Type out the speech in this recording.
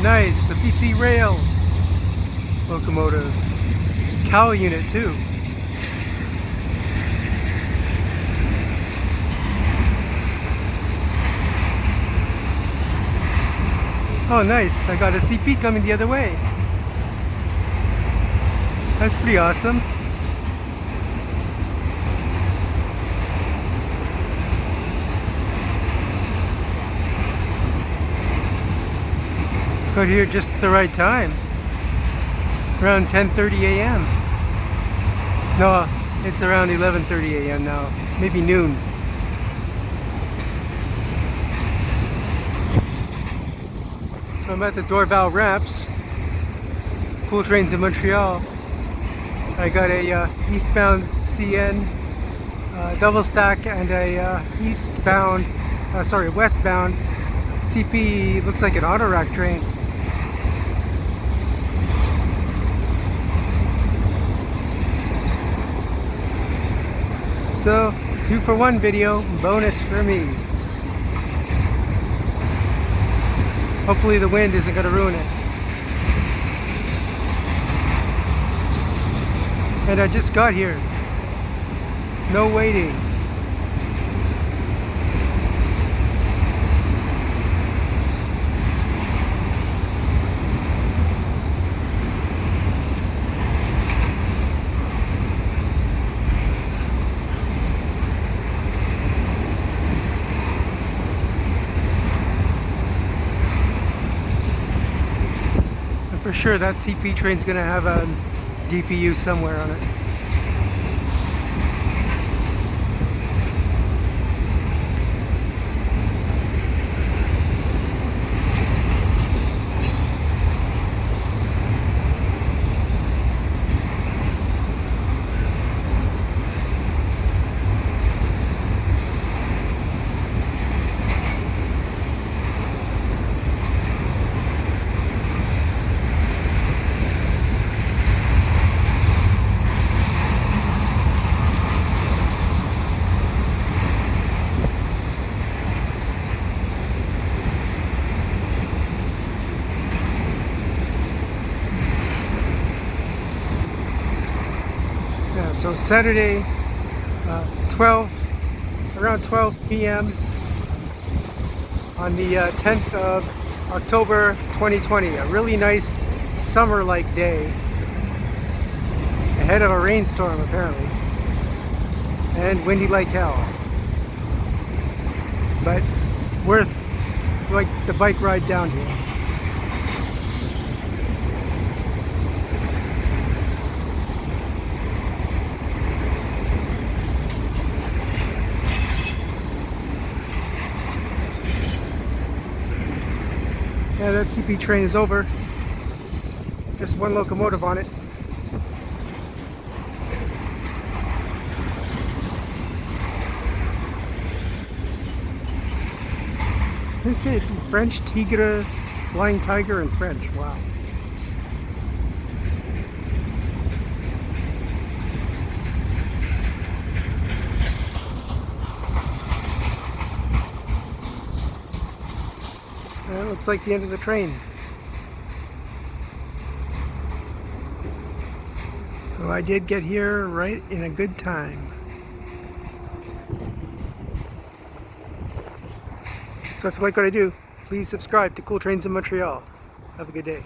nice. A BCRail locomotive. Cow unit too. Oh nice, I got a CP coming the other way. That's pretty awesome. Got here just at the right time. Around 10:30 a.m. No, it's around 11:30 a.m. now. Maybe noon. So I'm at the Dorval Ramps. Cool trains in Montreal. I got a Eastbound CN double stack and a Westbound CP, looks like an auto rack train. So, 2-for-1 video, bonus for me. Hopefully the wind isn't going to ruin it. And I just got here. No waiting. For sure that CP train's gonna have a DPU somewhere on it. Yeah, so Saturday, around 12 p.m. on the 10th of October 2020. A really nice summer-like day. Ahead of a rainstorm apparently. And windy like hell. But worth like the bike ride down here. Yeah, that CP train is over. Just one locomotive on it. This is French Tigre, Flying Tiger in French. Wow. That looks like the end of the train. So I did get here right in a good time. So if you like what I do, please subscribe to Cool Trains in Montreal. Have a good day.